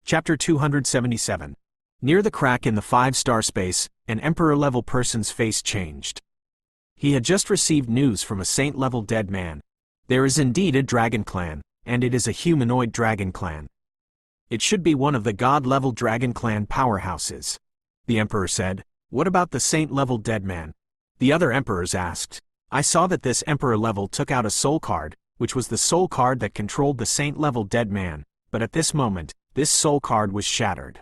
Chapter 277. Near the crack in the 5-star space, an emperor-level person's face changed. He had just received news from a saint-level dead man. There is indeed a dragon clan, and it is a humanoid dragon clan. It should be one of the god-level dragon clan powerhouses. The emperor said, "What about the saint-level dead man?" The other emperors asked. "I saw that this emperor level took out a soul card, which was the soul card that controlled the saint-level dead man, but at this moment, this soul card was shattered.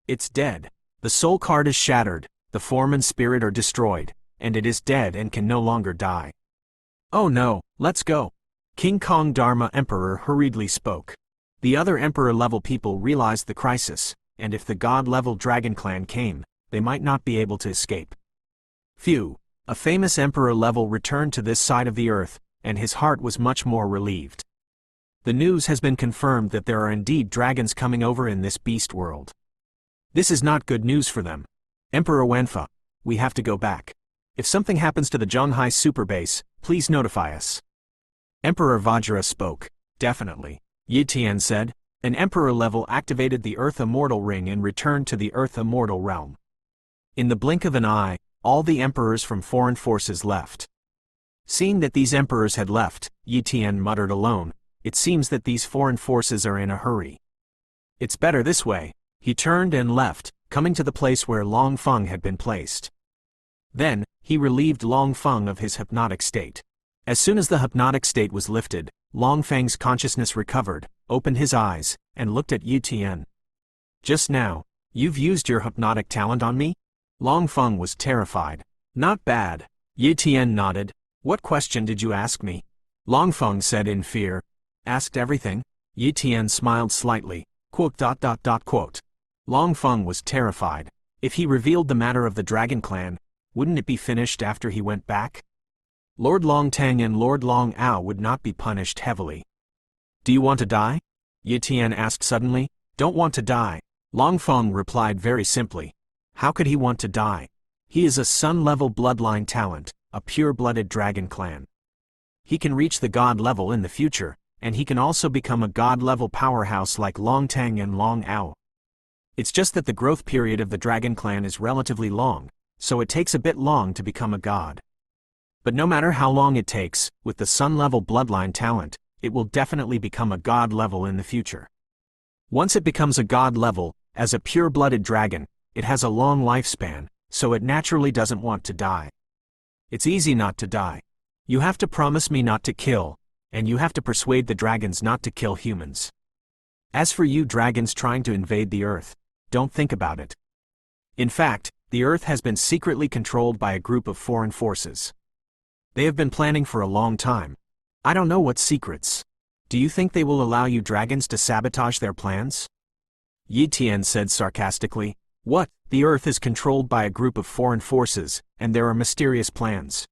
It's dead. The soul card is shattered, the form and spirit are destroyed, and it is dead and can no longer die." "Oh no, let's go." King Kong Dharma Emperor hurriedly spoke. The other emperor-level people realized the crisis, and if the god-level dragon clan came, they might not be able to escape. Phew, a famous emperor-level returned to this side of the earth, and his heart was much more relieved. The news has been confirmed that there are indeed dragons coming over in this beast world. This is not good news for them. Emperor Wenfa, we have to go back. If something happens to the Zhonghai super base, please notify us. Emperor Vajra spoke. Definitely. Yi Tian said. An emperor level activated the Earth Immortal Ring and returned to the Earth Immortal Realm. In the blink of an eye, all the emperors from foreign forces left. Seeing that these emperors had left, Yi Tian muttered alone, "It seems that these foreign forces are in a hurry. It's better this way." He turned and left, coming to the place where Long Feng had been placed. Then, he relieved Long Feng of his hypnotic state. As soon as the hypnotic state was lifted, Long Feng's consciousness recovered, opened his eyes, and looked at Yi Tian. "Just now, you've used your hypnotic talent on me?" Long Feng was terrified. "Not bad." Yi Tian nodded. "What question did you ask me?" Long Feng said in fear. "Asked everything." Yi Tian smiled slightly. Quote. Long Feng was terrified. If he revealed the matter of the Dragon Clan, wouldn't it be finished after he went back? Lord Long Tang and Lord Long Ao would not be punished heavily. "Do you want to die?" Yi Tian asked suddenly. "Don't want to die." Long Feng replied very simply. How could he want to die? He is a sun-level bloodline talent, a pure-blooded dragon clan. He can reach the god level in the future, and he can also become a god-level powerhouse like Long Tang and Long Ao. It's just that the growth period of the dragon clan is relatively long, so it takes a bit long to become a god. But no matter how long it takes, with the sun-level bloodline talent, it will definitely become a god level in the future. Once it becomes a god level, as a pure-blooded dragon, it has a long lifespan, so it naturally doesn't want to die. It's easy not to die. You have to promise me not to kill, and you have to persuade the dragons not to kill humans. As for you dragons trying to invade the Earth, don't think about it. In fact, the Earth has been secretly controlled by a group of foreign forces. They have been planning for a long time. I don't know what secrets. Do you think they will allow you dragons to sabotage their plans? Yi Tian said sarcastically. What? The Earth is controlled by a group of foreign forces, and there are mysterious plans.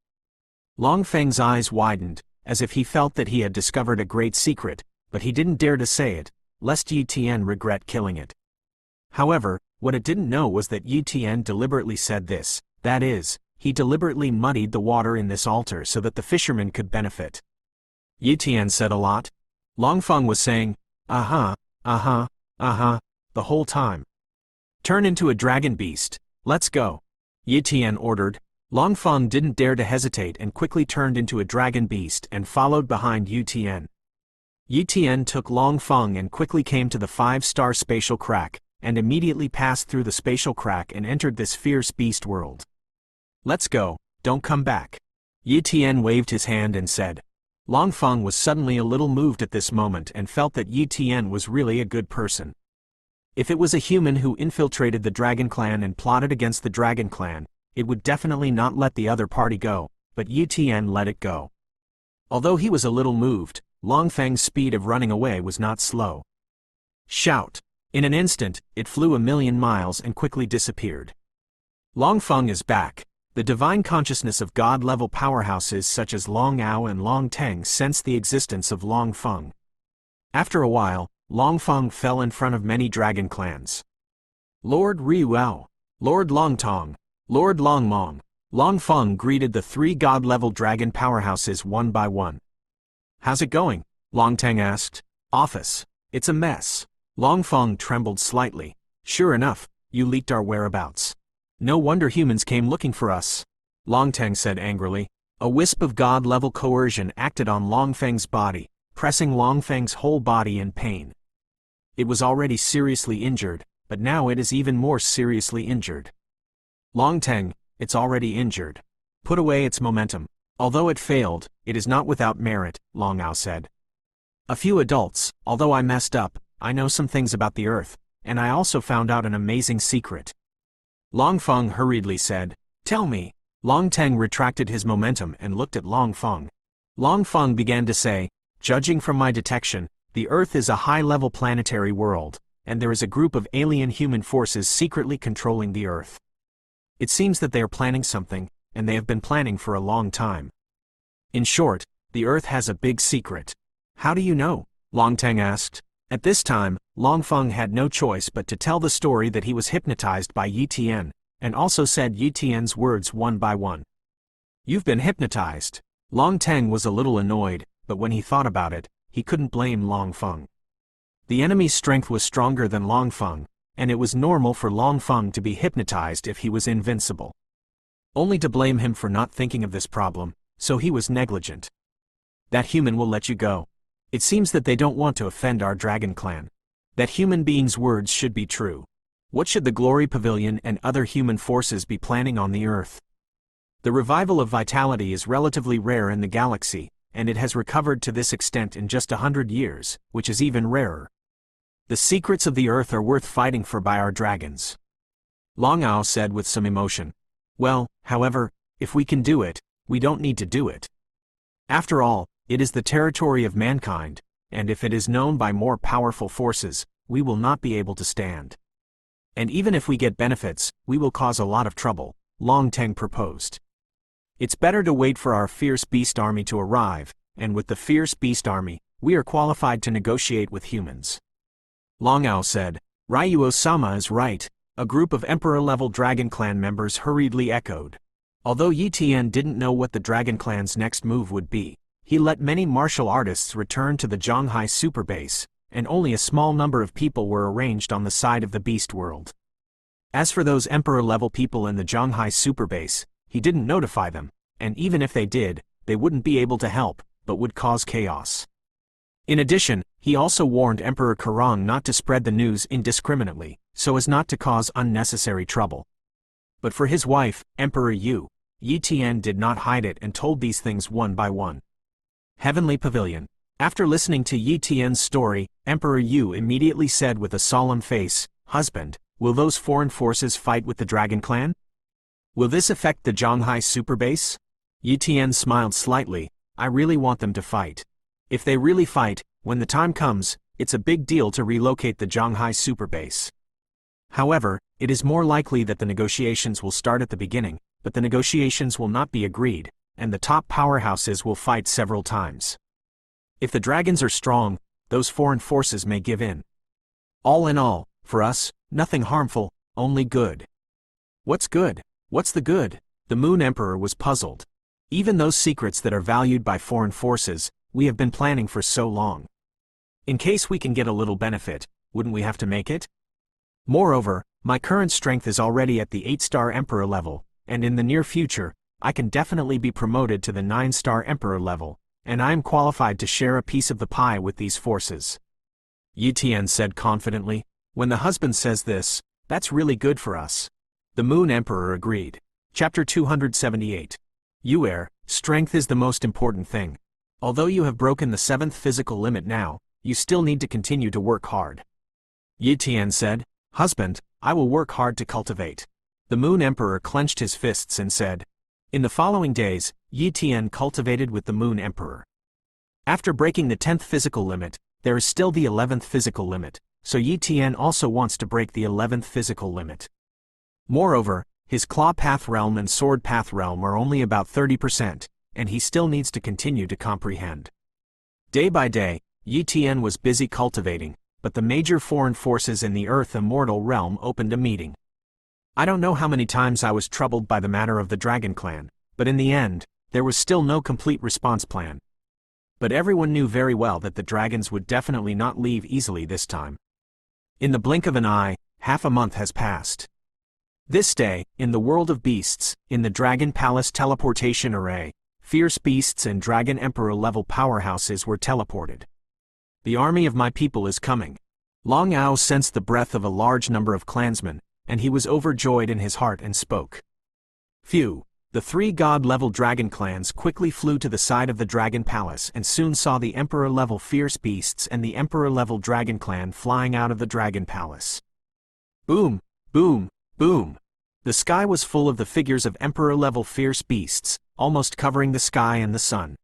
Long Feng's eyes widened, as if he felt that he had discovered a great secret, but he didn't dare to say it, lest Yi Tian regret killing it. However, what it didn't know was that Yi Tian deliberately said this, that is, he deliberately muddied the water in this altar so that the fishermen could benefit. Yi Tian said a lot. Long Feng was saying, the whole time. Turn into a dragon beast, let's go. Yi Tian ordered. Long Feng didn't dare to hesitate and quickly turned into a dragon beast and followed behind Yi Tian. Yi Tian took Long Feng and quickly came to the 5-star spatial crack, and immediately passed through the spatial crack and entered this fierce beast world. Let's go, don't come back. Yi Tian waved his hand and said. Long Feng was suddenly a little moved at this moment and felt that Yi Tian was really a good person. If it was a human who infiltrated the Dragon Clan and plotted against the Dragon Clan, it would definitely not let the other party go, but Yi Tian let it go. Although he was a little moved, Long Feng's speed of running away was not slow. Shout! In an instant, it flew 1,000,000 miles and quickly disappeared. Long Feng is back. The divine consciousness of god-level powerhouses such as Long Ao and Long Tang sensed the existence of Long Feng. After a while, Long Feng fell in front of many dragon clans. Lord Riuao, Lord Long Tong, Lord Long Mong, Long Feng greeted the 3 god-level dragon powerhouses one by one. How's it going? Long Tang asked. Office. It's a mess. Long Feng trembled slightly. Sure enough, you leaked our whereabouts. No wonder humans came looking for us. Long Teng said angrily. A wisp of god-level coercion acted on Long Feng's body, pressing Long Feng's whole body in pain. It was already seriously injured, but now it is even more seriously injured. Long Teng, it's already injured. Put away its momentum. Although it failed, it is not without merit, Long Ao said. A few adults, although I messed up, I know some things about the earth, and I also found out an amazing secret. Long Feng hurriedly said, Tell me. Long Teng retracted his momentum and looked at Long Feng. Long Feng began to say, Judging from my detection, the Earth is a high-level planetary world, and there is a group of alien human forces secretly controlling the Earth. It seems that they are planning something, and they have been planning for a long time. In short, the Earth has a big secret. How do you know? Long Teng asked. At this time, Long Feng had no choice but to tell the story that he was hypnotized by Yi Tian, and also said Yi Tian's words one by one. You've been hypnotized. Long Teng was a little annoyed, but when he thought about it, he couldn't blame Long Feng. The enemy's strength was stronger than Long Feng, and it was normal for Long Feng to be hypnotized if he was invincible. Only to blame him for not thinking of this problem, so he was negligent. That human will let you go. It seems that they don't want to offend our dragon clan. That human being's words should be true. What should the Glory Pavilion and other human forces be planning on the Earth? The revival of vitality is relatively rare in the galaxy, and it has recovered to this extent in just 100 years, which is even rarer. The secrets of the Earth are worth fighting for by our dragons. Long Ao said with some emotion. Well, however, if we can do it, we don't need to do it. After all, it is the territory of mankind, and if it is known by more powerful forces, we will not be able to stand. And even if we get benefits, we will cause a lot of trouble, Long Teng proposed. It's better to wait for our fierce beast army to arrive, and with the fierce beast army, we are qualified to negotiate with humans. Long Ao said, Ryuo-sama is right, a group of Emperor-level Dragon Clan members hurriedly echoed. Although Yi Tian didn't know what the Dragon Clan's next move would be, he let many martial artists return to the Zhonghai superbase, and only a small number of people were arranged on the side of the beast world. As for those Emperor-level people in the Zhonghai superbase, he didn't notify them, and even if they did, they wouldn't be able to help, but would cause chaos. In addition, he also warned Emperor Kerong not to spread the news indiscriminately, so as not to cause unnecessary trouble. But for his wife, Emperor Yu, Yi Tian did not hide it and told these things one by one. Heavenly Pavilion. After listening to Yi Tian's story, Emperor Yu immediately said with a solemn face, Husband, will those foreign forces fight with the Dragon Clan? Will this affect the Zhonghai superbase? Yi Tian smiled slightly. I really want them to fight. If they really fight, when the time comes, it's a big deal to relocate the Zhonghai superbase. However, it is more likely that the negotiations will start at the beginning, but the negotiations will not be agreed, and the top powerhouses will fight several times. If the dragons are strong, those foreign forces may give in. All in all, for us, nothing harmful, only good. What's good? What's the good? The Moon Emperor was puzzled. Even those secrets that are valued by foreign forces, we have been planning for so long. In case we can get a little benefit, wouldn't we have to make it? Moreover, my current strength is already at the 8-star Emperor level, and in the near future, I can definitely be promoted to the 9-star Emperor level, and I am qualified to share a piece of the pie with these forces. Yi Tian said confidently. When the husband says this, that's really good for us. The Moon Emperor agreed. Chapter 278. Yuer, strength is the most important thing. Although you have broken the 7th physical limit now, you still need to continue to work hard. Yi Tian said, Husband, I will work hard to cultivate. The Moon Emperor clenched his fists and said. In the following days, Yi Tian cultivated with the Moon Emperor. After breaking the 10th physical limit, there is still the 11th physical limit, so Yi Tian also wants to break the 11th physical limit. Moreover, his Claw Path Realm and Sword Path Realm are only about 30%, and he still needs to continue to comprehend. Day by day, Yi Tian was busy cultivating, but the major foreign forces in the Earth Immortal Realm opened a meeting. I don't know how many times I was troubled by the matter of the Dragon Clan, but in the end, there was still no complete response plan. But everyone knew very well that the dragons would definitely not leave easily this time. In the blink of an eye, half a month has passed. This day, in the world of beasts, in the Dragon Palace teleportation array, fierce beasts and Dragon Emperor-level powerhouses were teleported. The army of my people is coming. Long Ao sensed the breath of a large number of clansmen, and he was overjoyed in his heart and spoke. Phew! The 3 god-level dragon clans quickly flew to the side of the Dragon Palace and soon saw the Emperor-level fierce beasts and the Emperor-level dragon clan flying out of the Dragon Palace. Boom! Boom! Boom! The sky was full of the figures of Emperor-level fierce beasts, almost covering the sky and the sun.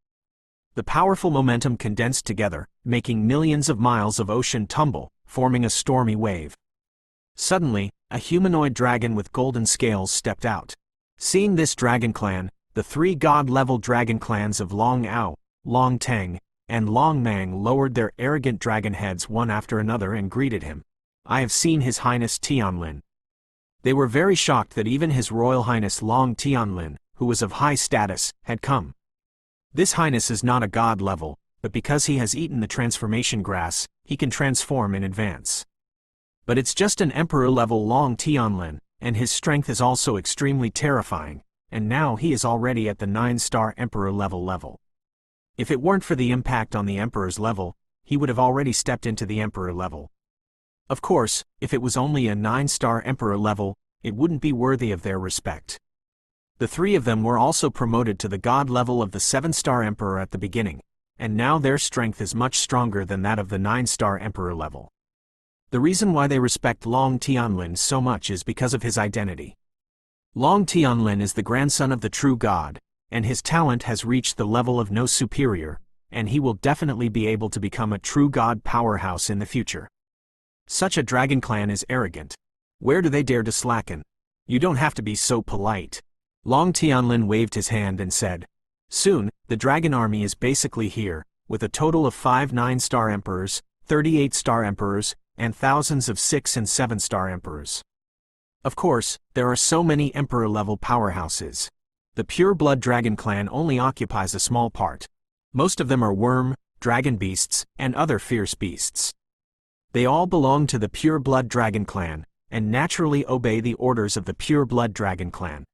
The powerful momentum condensed together, making millions of miles of ocean tumble, forming a stormy wave. Suddenly, a humanoid dragon with golden scales stepped out. Seeing this dragon clan, the 3 god-level dragon clans of Long Ao, Long Teng, and Long Mang lowered their arrogant dragon heads one after another and greeted him. I have seen His Highness Tianlin. They were very shocked that even His Royal Highness Long Tianlin, who was of high status, had come. This highness is not a god level, but because he has eaten the transformation grass, he can transform in advance. But it's just an emperor-level Long Tianlin, and his strength is also extremely terrifying, and now he is already at the 9-star emperor level. If it weren't for the impact on the emperor's level, he would have already stepped into the emperor level. Of course, if it was only a 9-star emperor level, it wouldn't be worthy of their respect. The 3 of them were also promoted to the god level of the 7-star emperor at the beginning, and now their strength is much stronger than that of the 9-star emperor level. The reason why they respect Long Tianlin so much is because of his identity. Long Tianlin is the grandson of the true god, and his talent has reached the level of no superior, and he will definitely be able to become a true god powerhouse in the future. Such a dragon clan is arrogant. Where do they dare to slacken? You don't have to be so polite. Long Tianlin waved his hand and said, soon, the dragon army is basically here, with a total of 5 9-star emperors, 38-star emperors, and thousands of 6 and 7-star emperors. Of course, there are so many emperor-level powerhouses. The pure-blood dragon clan only occupies a small part. Most of them are worm, dragon beasts, and other fierce beasts. They all belong to the pure-blood dragon clan, and naturally obey the orders of the pure-blood dragon clan.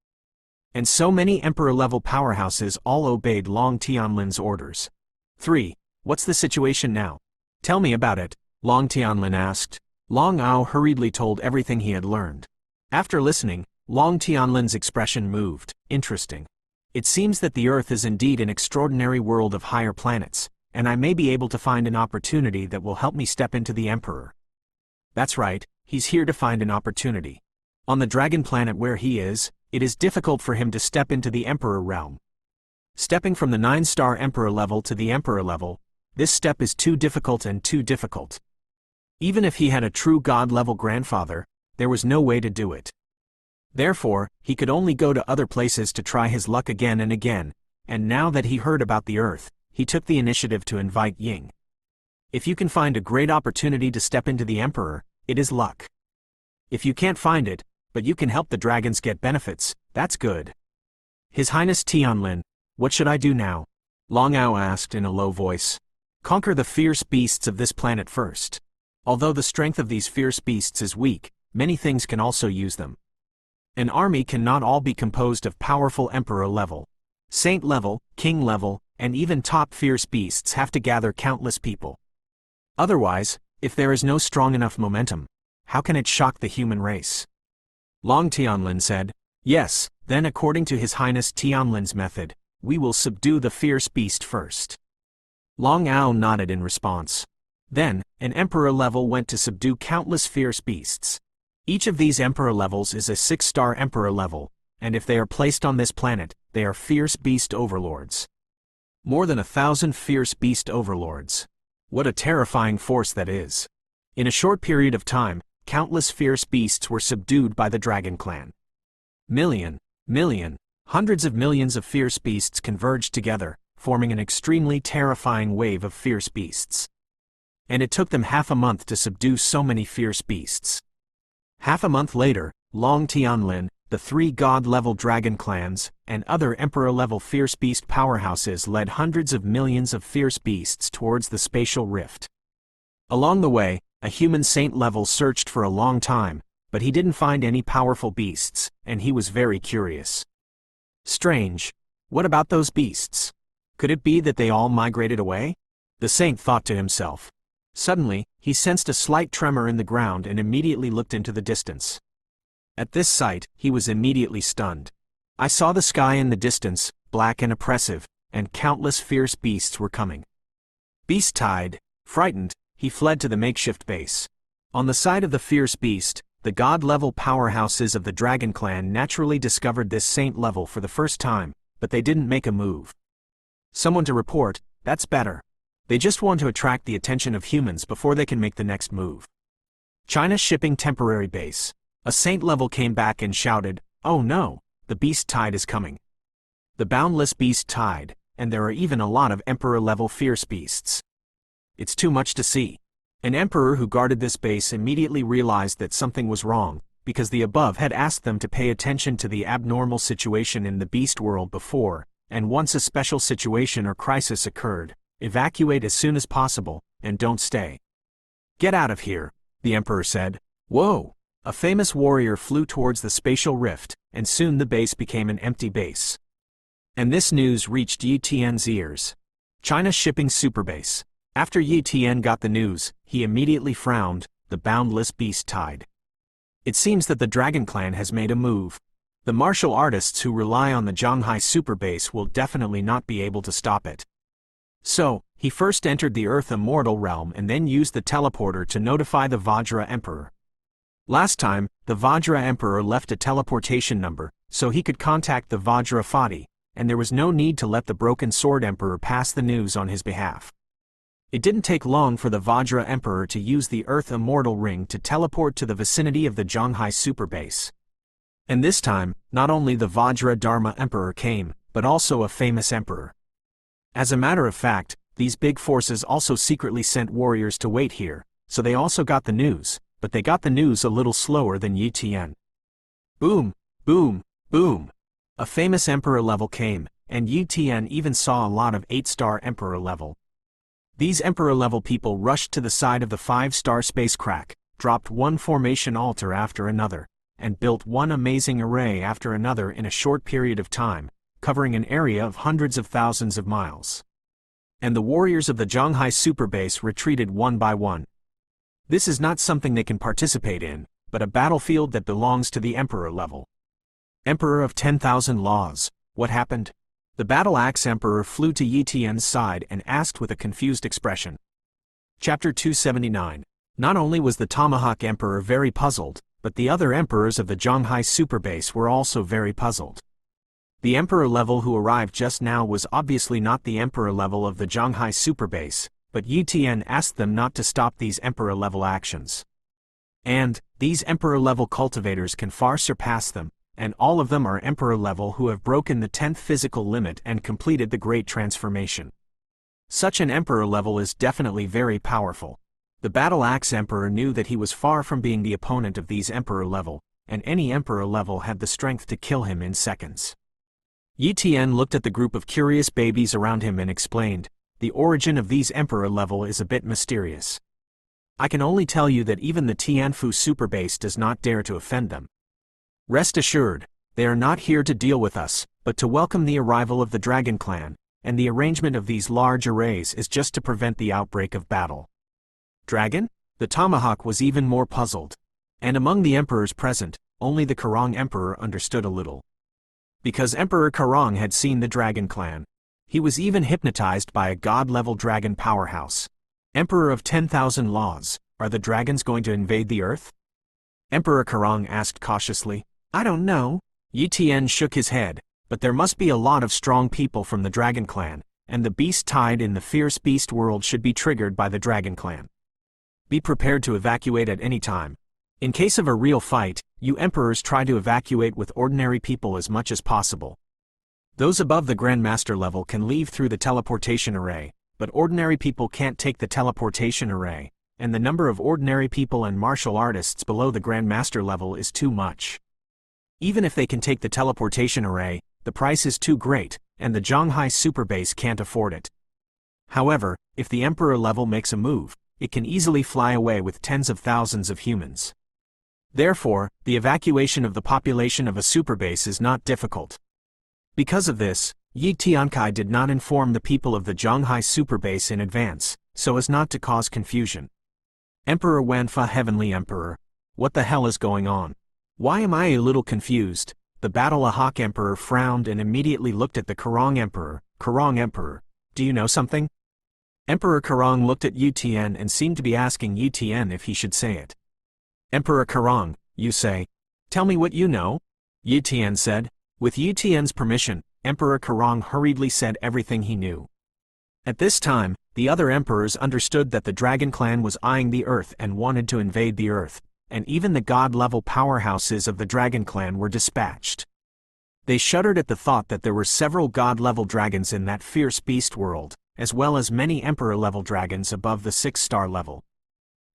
And so many emperor-level powerhouses all obeyed Long Tianlin's orders. 3. What's the situation now? Tell me about it, Long Tianlin asked. Long Ao hurriedly told everything he had learned. After listening, Long Tianlin's expression moved. Interesting. It seems that the Earth is indeed an extraordinary world of higher planets, and I may be able to find an opportunity that will help me step into the Emperor. That's right, he's here to find an opportunity. On the dragon planet where he is, it is difficult for him to step into the Emperor realm. Stepping from the 9-star Emperor level to the Emperor level, this step is too difficult and too difficult. Even if he had a true god-level grandfather, there was no way to do it. Therefore, he could only go to other places to try his luck again and again, and now that he heard about the Earth, he took the initiative to invite Ying. If you can find a great opportunity to step into the Emperor, it is luck. If you can't find it, but you can help the dragons get benefits, that's good. His Highness Tianlin, what should I do now? Long Ao asked in a low voice. Conquer the fierce beasts of this planet first. Although the strength of these fierce beasts is weak, many things can also use them. An army cannot all be composed of powerful Emperor level, Saint level, King level, and even top fierce beasts have to gather countless people. Otherwise, if there is no strong enough momentum, how can it shock the human race? Long Tianlin said, yes, then according to His Highness Tianlin's method, we will subdue the fierce beast first. Long Ao nodded in response. Then, an Emperor level went to subdue countless fierce beasts. Each of these Emperor levels is a 6-star Emperor level, and if they are placed on this planet, they are fierce beast overlords. More than 1,000 fierce beast overlords. What a terrifying force that is. In a short period of time, countless fierce beasts were subdued by the Dragon Clan. Million, hundreds of millions of fierce beasts converged together, forming an extremely terrifying wave of fierce beasts. And it took them half a month to subdue so many fierce beasts. Half a month later, Long Tianlin, the 3 god-level dragon clans, and other emperor-level fierce beast powerhouses led hundreds of millions of fierce beasts towards the spatial rift. Along the way, A human saint level searched for a long time, but he didn't find any powerful beasts, and he was very curious. Strange. What about those beasts? Could it be that they all migrated away? The saint thought to himself. Suddenly, he sensed a slight tremor in the ground and immediately looked into the distance. At this sight, he was immediately stunned. I saw the sky in the distance, black and oppressive, and countless fierce beasts were coming. Beast-eyed, frightened, he fled to the makeshift base. On the side of the fierce beast, the god-level powerhouses of the Dragon Clan naturally discovered this saint level for the first time, but they didn't make a move. Someone to report, that's better. They just want to attract the attention of humans before they can make the next move. China shipping temporary base. A saint level came back and shouted, "Oh no, the beast tide is coming." The boundless beast tide, and there are even a lot of emperor-level fierce beasts. It's too much to see. An emperor who guarded this base immediately realized that something was wrong, because the above had asked them to pay attention to the abnormal situation in the beast world before, and once a special situation or crisis occurred, evacuate as soon as possible, and don't stay. Get out of here, the emperor said. Whoa! A famous warrior flew towards the spatial rift, and soon the base became an empty base. And this news reached Yi Tian's ears. China shipping superbase. After Yi Tian got the news, he immediately frowned. The boundless beast tide. It seems that the Dragon Clan has made a move. The martial artists who rely on the Zhanghai superbase will definitely not be able to stop it. So, he first entered the Earth Immortal realm and then used the teleporter to notify the Vajra Emperor. Last time, the Vajra Emperor left a teleportation number, so he could contact the Vajra Fati, and there was no need to let the Broken Sword Emperor pass the news on his behalf. It didn't take long for the Vajra Emperor to use the Earth Immortal Ring to teleport to the vicinity of the Zhanghai superbase. And this time, not only the Vajra Dharma Emperor came, but also a famous emperor. As a matter of fact, these big forces also secretly sent warriors to wait here, so they also got the news, but they got the news a little slower than Yi Tian. Boom, boom, boom. A famous emperor level came, and Yi Tian even saw a lot of 8-star emperor level. These emperor-level people rushed to the side of the 5-star space crack, dropped one formation altar after another, and built one amazing array after another in a short period of time, covering an area of hundreds of thousands of miles. And the warriors of the Zhanghai superbase retreated one by one. This is not something they can participate in, but a battlefield that belongs to the emperor level. Emperor of 10,000 laws, what happened? The Battle Axe Emperor flew to Yi Tian's side and asked with a confused expression. Chapter 279. Not only was the Tomahawk Emperor very puzzled, but the other emperors of the Zhanghai superbase were also very puzzled. The emperor level who arrived just now was obviously not the emperor level of the Zhanghai superbase, but Yi Tian asked them not to stop these emperor level actions. And these emperor level cultivators can far surpass them, and all of them are emperor level who have broken the 10th physical limit and completed the Great Transformation. Such an emperor level is definitely very powerful. The Battle Axe Emperor knew that he was far from being the opponent of these emperor level, and any emperor level had the strength to kill him in seconds. Yi Tian looked at the group of curious babies around him and explained, the origin of these emperor level is a bit mysterious. I can only tell you that even the Tianfu superbase does not dare to offend them. Rest assured, they are not here to deal with us, but to welcome the arrival of the Dragon Clan, and the arrangement of these large arrays is just to prevent the outbreak of battle. Dragon? The Tomahawk was even more puzzled. And among the emperors present, only the Karong Emperor understood a little. Because Emperor Karong had seen the Dragon Clan. He was even hypnotized by a god-level dragon powerhouse. Emperor of 10,000 laws, are the dragons going to invade the Earth? Emperor Karong asked cautiously. I don't know. Yi Tian shook his head, but there must be a lot of strong people from the Dragon Clan, and the beast tide in the fierce beast world should be triggered by the Dragon Clan. Be prepared to evacuate at any time. In case of a real fight, you emperors try to evacuate with ordinary people as much as possible. Those above the Grandmaster level can leave through the teleportation array, but ordinary people can't take the teleportation array, and the number of ordinary people and martial artists below the Grandmaster level is too much. Even if they can take the teleportation array, the price is too great, and the Zhanghai superbase can't afford it. However, if the Emperor level makes a move, it can easily fly away with tens of thousands of humans. Therefore, the evacuation of the population of a superbase is not difficult. Because of this, Yi Tiankai did not inform the people of the Zhonghai superbase in advance, so as not to cause confusion. Emperor Wanfa, Heavenly Emperor, what the hell is going on? Why am I a little confused? The Battle-a-Hawk Emperor frowned and immediately looked at the Kurong Emperor. Kurong Emperor, do you know something? Emperor Kurong looked at Yu Tian and seemed to be asking Yu Tian if he should say it. Emperor Kurong, you say. Tell me what you know? Yu Tian said. With Yu Tian's permission, Emperor Kurong hurriedly said everything he knew. At this time, the other emperors understood that the Dragon Clan was eyeing the Earth and wanted to invade the Earth, and even the god-level powerhouses of the Dragon Clan were dispatched. They shuddered at the thought that there were several god-level dragons in that fierce beast world, as well as many emperor-level dragons above the 6-star level.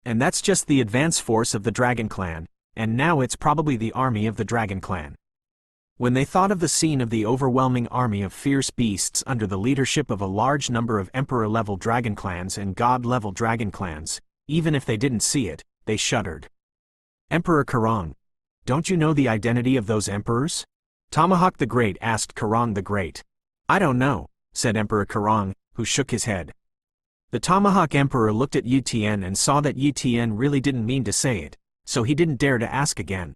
And that's just the advance force of the Dragon Clan, and now it's probably the army of the Dragon Clan. When they thought of the scene of the overwhelming army of fierce beasts under the leadership of a large number of emperor-level dragon clans and god-level dragon clans, even if they didn't see it, they shuddered. Emperor Kurong, don't you know the identity of those emperors? Tomahawk the Great asked Kurong the Great. I don't know, said Emperor Kurong, who shook his head. The Tomahawk Emperor looked at Yu Tian and saw that Yu Tian really didn't mean to say it, so he didn't dare to ask again.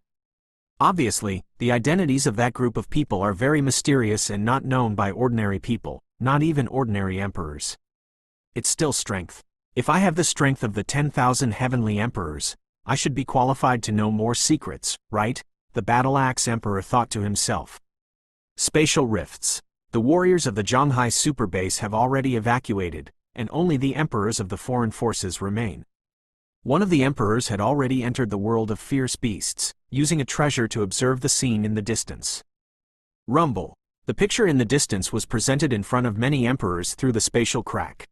Obviously, the identities of that group of people are very mysterious and not known by ordinary people, not even ordinary emperors. It's still strength. If I have the strength of the 10,000 heavenly emperors, I should be qualified to know more secrets, right? The Battle-Axe Emperor thought to himself. Spatial rifts. The warriors of the Zhonghai superbase have already evacuated, and only the emperors of the foreign forces remain. One of the emperors had already entered the world of fierce beasts, using a treasure to observe the scene in the distance. Rumble. The picture in the distance was presented in front of many emperors through the spatial crack.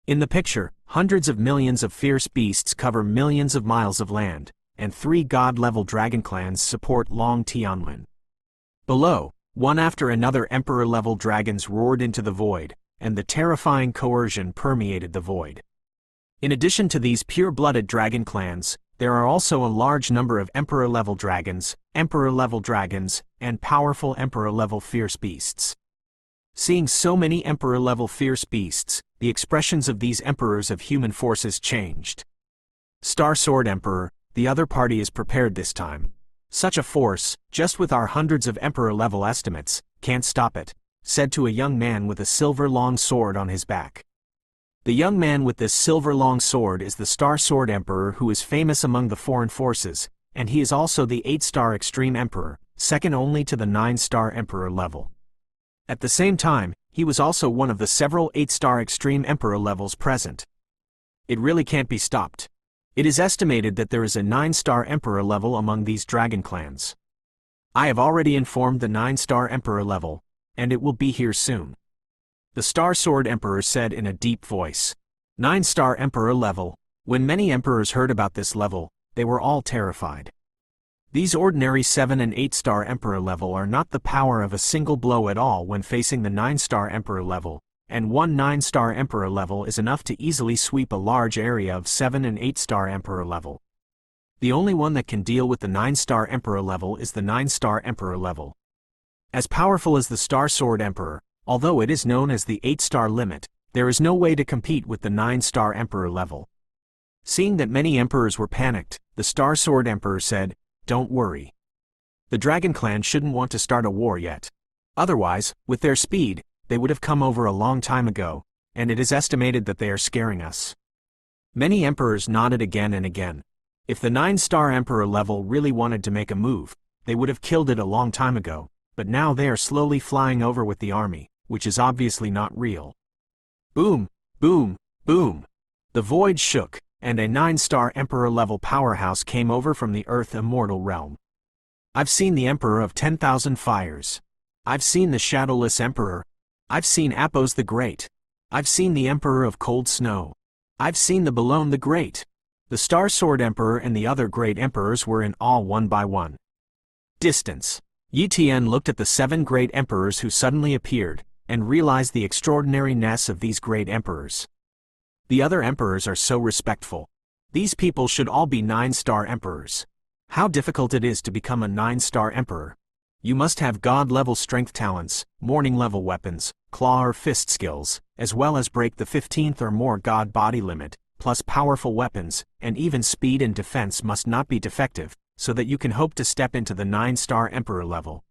In the picture, hundreds of millions of fierce beasts cover millions of miles of land, and 3 god-level dragon clans support Long Tianwen. Below, one after another emperor-level dragons roared into the void, and the terrifying coercion permeated the void. In addition to these pure-blooded dragon clans, there are also a large number of emperor-level dragons, and powerful emperor-level fierce beasts. Seeing so many emperor-level fierce beasts, the expressions of these emperors of human forces changed. Star Sword Emperor, the other party is prepared this time. Such a force, just with our hundreds of emperor-level estimates, can't stop it, said to a young man with a silver long sword on his back. The young man with this silver long sword is the Star Sword Emperor, who is famous among the foreign forces, and he is also the 8-star Extreme Emperor, second only to the 9-star Emperor level. At the same time, he was also one of the several 8-star Extreme Emperor levels present. It really can't be stopped. It is estimated that there is a 9-star Emperor level among these dragon clans. I have already informed the 9-star Emperor level, and it will be here soon. The Star Sword Emperor said in a deep voice. 9-star Emperor level. When many emperors heard about this level, they were all terrified. These ordinary 7 and 8-star Emperor level are not the power of a single blow at all when facing the 9-star Emperor level, and one 9-star Emperor level is enough to easily sweep a large area of 7 and 8-star Emperor level. The only one that can deal with the 9-star Emperor level is the 9-star Emperor level. As powerful as the Star Sword Emperor, although it is known as the 8-star limit, there is no way to compete with the 9-star Emperor level. Seeing that many emperors were panicked, the Star Sword Emperor said, "Don't worry. The Dragon Clan shouldn't want to start a war yet. Otherwise, with their speed, they would have come over a long time ago, and it is estimated that they are scaring us." Many emperors nodded again and again. If the 9-star Emperor level really wanted to make a move, they would have killed it a long time ago, but now they are slowly flying over with the army, which is obviously not real. Boom, boom, boom. The void shook, and a 9-star Emperor-level powerhouse came over from the Earth Immortal Realm. I've seen the Emperor of 10,000 Fires. I've seen the Shadowless Emperor. I've seen Apos the Great. I've seen the Emperor of Cold Snow. I've seen the Balone the Great. The Star Sword Emperor and the other great emperors were in awe one by one. Distance. Yi Tian looked at the 7 great emperors who suddenly appeared, and realized the extraordinary-ness of these great emperors. The other emperors are so respectful. These people should all be 9-star emperors. How difficult it is to become a 9-star emperor. You must have god-level strength talents, morning-level weapons, claw or fist skills, as well as break the 15th or more god body limit, plus powerful weapons, and even speed and defense must not be defective, so that you can hope to step into the 9-star emperor level.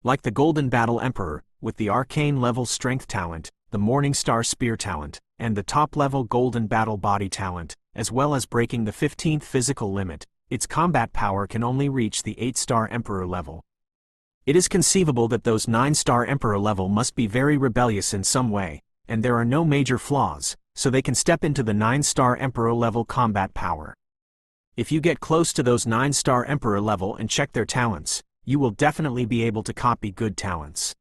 Like the Golden Battle Emperor, with the arcane-level strength talent, the Morning Star Spear talent, and the top-level Golden Battle Body talent, as well as breaking the 15th physical limit, its combat power can only reach the 8-star emperor level. It is conceivable that those 9-star emperor level must be very rebellious in some way, and there are no major flaws, so they can step into the 9-star emperor level combat power. If you get close to those 9-star emperor level and check their talents, you will definitely be able to copy good talents.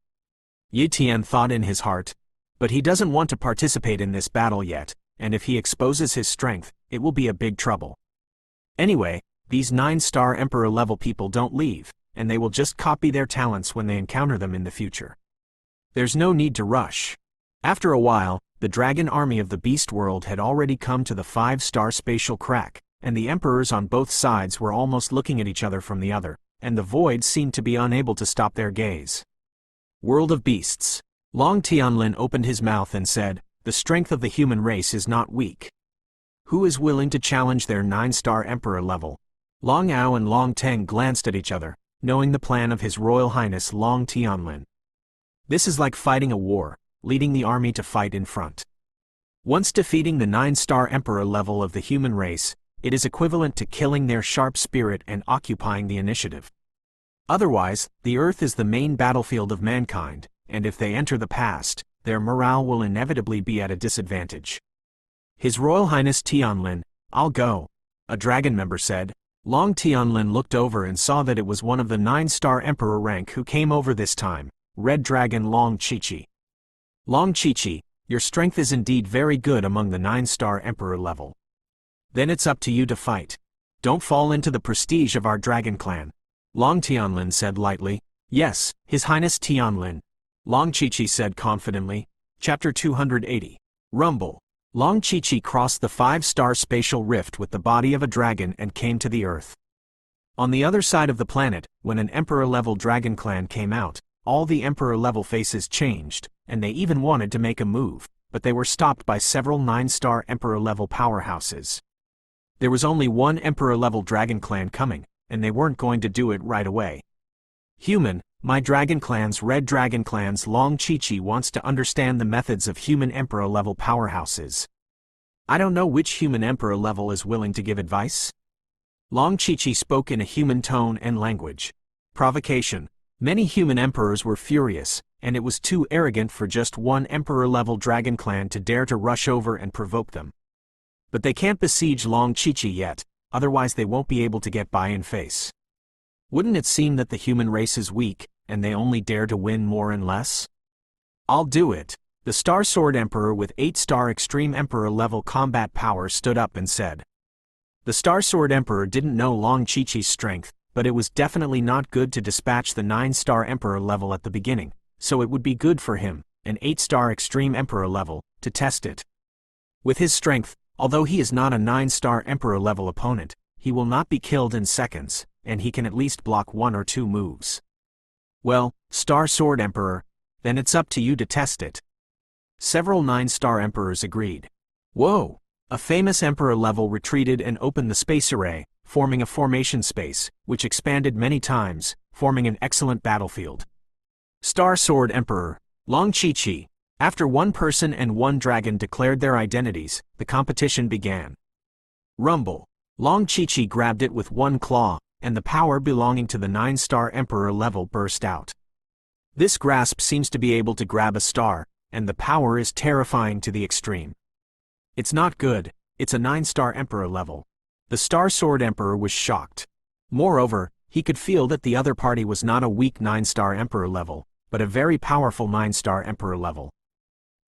Yi Tian thought in his heart, but he doesn't want to participate in this battle yet, and if he exposes his strength, it will be a big trouble. Anyway, these 9-star emperor level people don't leave, and they will just copy their talents when they encounter them in the future. There's no need to rush. After a while, the dragon army of the beast world had already come to the 5-star spatial crack, and the emperors on both sides were almost looking at each other from the other, and the void seemed to be unable to stop their gaze. World of Beasts. Long Tianlin opened his mouth and said, "The strength of the human race is not weak. Who is willing to challenge their 9-star emperor level?" Long Ao and Long Teng glanced at each other, knowing the plan of His Royal Highness Long Tianlin. This is like fighting a war, leading the army to fight in front. Once defeating the 9-star emperor level of the human race, it is equivalent to killing their sharp spirit and occupying the initiative. Otherwise, the Earth is the main battlefield of mankind, and if they enter the past, their morale will inevitably be at a disadvantage. His Royal Highness Tianlin, "I'll go," a dragon member said. Long Tianlin looked over and saw that it was one of the 9-star emperor rank who came over this time, Red Dragon Long Qiqi. "Long Qiqi, your strength is indeed very good among the 9-star emperor level. Then it's up to you to fight. Don't fall into the prestige of our dragon clan." Long Tianlin said lightly. "Yes, His Highness Tianlin," Long Qiqi said confidently. Chapter 280. Rumble. Long Qiqi crossed the 5-star spatial rift with the body of a dragon and came to the Earth. On the other side of the planet, when an emperor-level dragon clan came out, all the emperor-level faces changed, and they even wanted to make a move, but they were stopped by several 9-star emperor-level powerhouses. There was only one emperor-level dragon clan coming, and they weren't going to do it right away. "Human, my dragon clan's Red Dragon clan's Long Qiqi wants to understand the methods of human emperor-level powerhouses. I don't know which human emperor level is willing to give advice." Long Qiqi spoke in a human tone and language. Provocation. Many human emperors were furious, and it was too arrogant for just one emperor-level dragon clan to dare to rush over and provoke them. But they can't besiege Long Qiqi yet, otherwise they won't be able to get by in face. Wouldn't it seem that the human race is weak, and they only dare to win more and less? "I'll do it." The Star Sword Emperor with 8-star Extreme Emperor level combat power stood up and said. The Star Sword Emperor didn't know Long Qiqi's strength, but it was definitely not good to dispatch the 9-star Emperor level at the beginning, so it would be good for him, an 8-star Extreme Emperor level, to test it. With his strength, although he is not a 9-star Emperor level opponent, he will not be killed in seconds, and he can at least block 1 or 2 moves. "Well, Star Sword Emperor, then it's up to you to test it." Several 9-star emperors agreed. Whoa! A famous emperor level retreated and opened the space array, forming a formation space, which expanded many times, forming an excellent battlefield. Star Sword Emperor, Long Qiqi. After one person and one dragon declared their identities, the competition began. Rumble. Long Qiqi grabbed it with one claw, and the power belonging to the 9-star Emperor level burst out. This grasp seems to be able to grab a star, and the power is terrifying to the extreme. It's not good, it's a 9-star Emperor level. The Star Sword Emperor was shocked. Moreover, he could feel that the other party was not a weak 9-star Emperor level, but a very powerful 9-star Emperor level.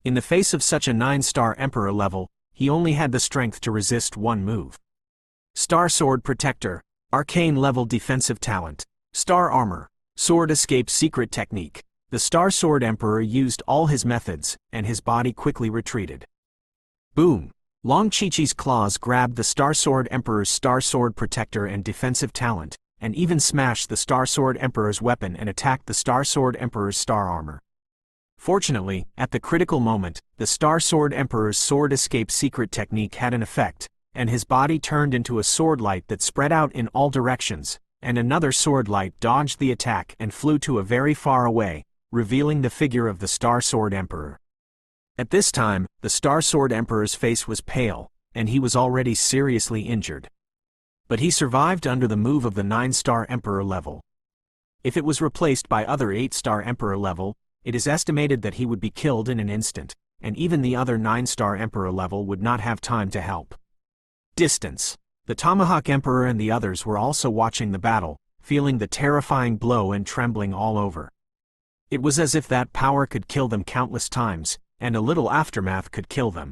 In the face of such a 9-star Emperor level, he only had the strength to resist one move. Star Sword Protector, Arcane level defensive talent. Star Armor, Sword Escape secret technique. The Star Sword Emperor used all his methods, and his body quickly retreated. Boom! Long Chi-Chi's claws grabbed the Star Sword Emperor's Star Sword Protector and defensive talent, and even smashed the Star Sword Emperor's weapon and attacked the Star Sword Emperor's star armor. Fortunately, at the critical moment, the Star Sword Emperor's sword escape secret technique had an effect, and his body turned into a sword light that spread out in all directions, and another sword light dodged the attack and flew to a very far away, revealing the figure of the Star Sword Emperor. At this time, the Star Sword Emperor's face was pale, and he was already seriously injured. But he survived under the move of the 9-star Emperor level. If it was replaced by other 8-star Emperor level, it is estimated that he would be killed in an instant, and even the other 9-star Emperor level would not have time to help. Distance. The Tomahawk Emperor and the others were also watching the battle, feeling the terrifying blow and trembling all over. It was as if that power could kill them countless times, and a little aftermath could kill them.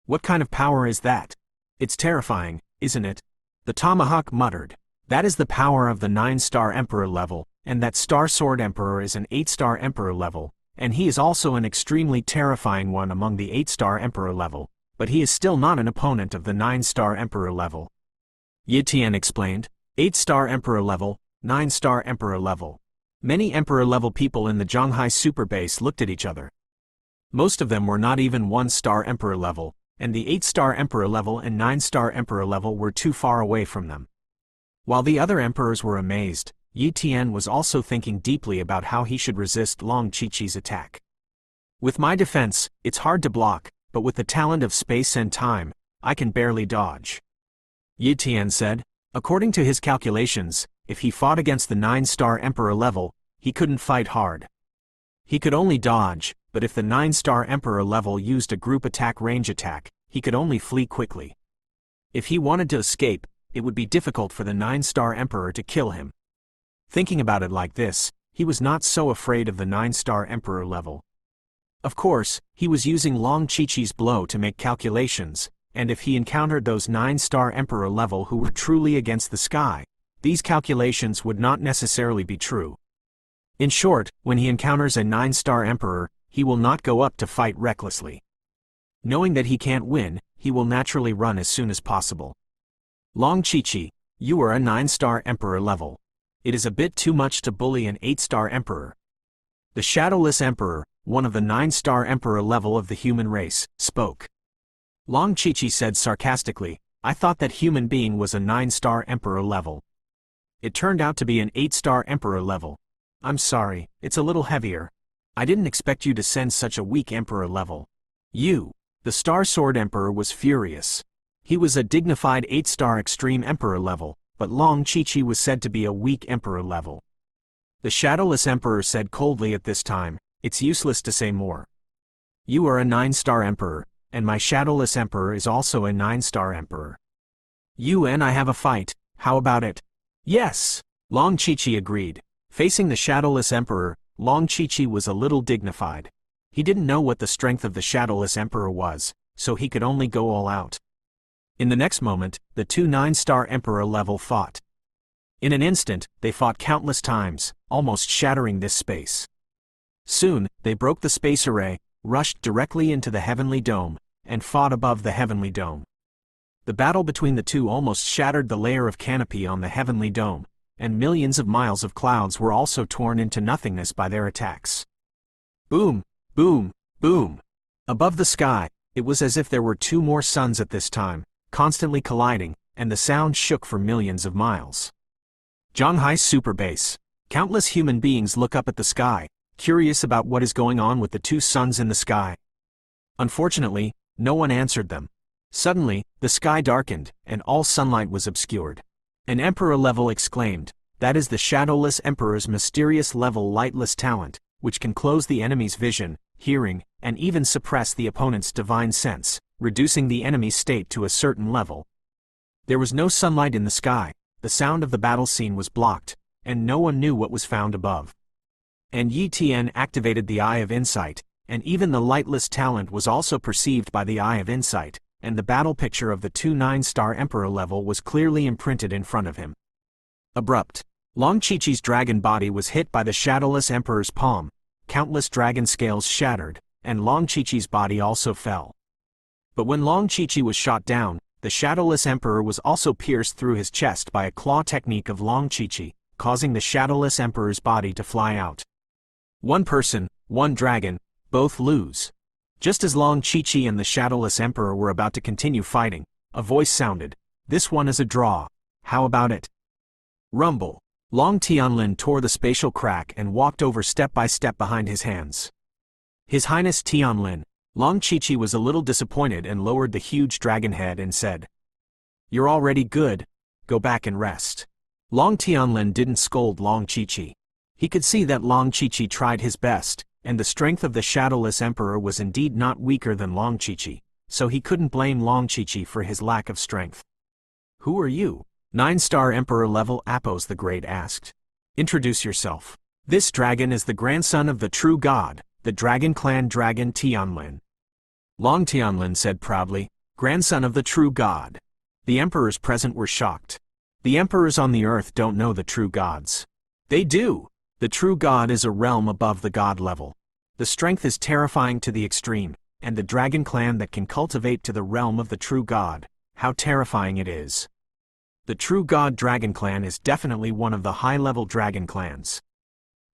What kind of power is that? It's terrifying, isn't it? The Tomahawk muttered. That is the power of the 9-star Emperor level, and that Star Sword Emperor is an 8-star Emperor level, and he is also an extremely terrifying one among the 8-star Emperor level, but he is still not an opponent of the 9-star Emperor level. Yi Tian explained. 8-star Emperor level, 9-star Emperor level. Many Emperor level people in the Zhonghai super base looked at each other. Most of them were not even 1-star Emperor level, and the 8-star Emperor level and 9-star Emperor level were too far away from them. While the other emperors were amazed, Yi Tian was also thinking deeply about how he should resist Long Chi-Chi's attack. With my defense, it's hard to block, but with the talent of space and time, I can barely dodge. Yi Tian said. According to his calculations, if he fought against the 9-star Emperor level, he couldn't fight hard. He could only dodge, but if the 9-star Emperor level used a group attack range attack, he could only flee quickly. If he wanted to escape, it would be difficult for the 9-star Emperor to kill him. Thinking about it like this, he was not so afraid of the 9-star Emperor level. Of course, he was using Long Chi-Chi's blow to make calculations, and if he encountered those 9-star Emperor level who were truly against the sky, these calculations would not necessarily be true. In short, when he encounters a 9-star Emperor, he will not go up to fight recklessly. Knowing that he can't win, he will naturally run as soon as possible. Long Chi-Chi, you are a 9-star Emperor level. It is a bit too much to bully an 8-star Emperor. The Shadowless Emperor, one of the 9-star Emperor level of the human race, spoke. Long Chi-Chi said sarcastically, I thought that human being was a 9-star Emperor level. It turned out to be an 8-star Emperor level. I'm sorry, it's a little heavier. I didn't expect you to send such a weak Emperor level. You, the Star Sword Emperor, was furious. He was a dignified 8-star Extreme Emperor level, but Long Chi-Chi was said to be a weak Emperor level. The Shadowless Emperor said coldly at this time, it's useless to say more. You are a 9-star Emperor, and my Shadowless Emperor is also a 9-star Emperor. You and I have a fight, how about it? Yes, Long Chi-Chi agreed. Facing the Shadowless Emperor, Long Chi-Chi was a little dignified. He didn't know what the strength of the Shadowless Emperor was, so he could only go all out. In the next moment, the two 9-star Emperor level fought. In an instant, they fought countless times, almost shattering this space. Soon, they broke the space array, rushed directly into the Heavenly Dome, and fought above the Heavenly Dome. The battle between the two almost shattered the layer of canopy on the Heavenly Dome, and millions of miles of clouds were also torn into nothingness by their attacks. Boom, boom, boom. Above the sky, it was as if there were two more suns at this time, constantly colliding, and the sound shook for millions of miles. Zhonghai Super Base. Countless human beings look up at the sky, curious about what is going on with the two suns in the sky. Unfortunately, no one answered them. Suddenly, the sky darkened, and all sunlight was obscured. An Emperor level exclaimed, that is the Shadowless Emperor's mysterious level lightless talent, which can close the enemy's vision, hearing, and even suppress the opponent's divine sense, reducing the enemy's state to a certain level. There was no sunlight in the sky, the sound of the battle scene was blocked, and no one knew what was found above. And Yi Tian activated the Eye of Insight, and even the lightless talent was also perceived by the Eye of Insight, and the battle picture of the two 9-star Emperor level was clearly imprinted in front of him. Abrupt. Long Chi-Chi's dragon body was hit by the Shadowless Emperor's palm, countless dragon scales shattered, and Long Chi-Chi's body also fell. But when Long Chi-Chi was shot down, the shadowless emperor was also pierced through his chest by a claw technique of Long Chi-Chi, causing the shadowless emperor's body to fly out. One person, one dragon, both lose. Just as Long Chi-Chi and the shadowless emperor were about to continue fighting, a voice sounded, "This one is a draw. How about it?" Rumble. Long Tianlin tore the spatial crack and walked over step by step behind his hands. His Highness Tianlin. Long Chi-Chi was a little disappointed and lowered the huge dragon head and said, "You're already good. Go back and rest." Long Tianlin didn't scold Long Chi-Chi. He could see that Long Chi-Chi tried his best, and the strength of the shadowless emperor was indeed not weaker than Long Chi-Chi, so he couldn't blame Long Chi-Chi for his lack of strength. "Who are you?" 9-star Emperor level Apos the Great asked. "Introduce yourself." "This dragon is the grandson of the true god, the Dragon Clan Dragon Tianlin." Long Tianlin said proudly, "Grandson of the true god." The emperors present were shocked. The emperors on the earth don't know the true gods. They do. The true god is a realm above the god level. The strength is terrifying to the extreme, and the dragon clan that can cultivate to the realm of the true god, how terrifying it is. The true god dragon clan is definitely one of the high-level dragon clans.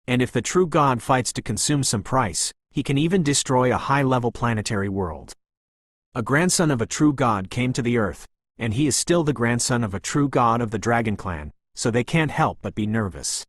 And if the true god fights to consume some price, he can even destroy a high-level planetary world. A grandson of a true god came to the earth, and he is still the grandson of a true god of the dragon clan, so they can't help but be nervous.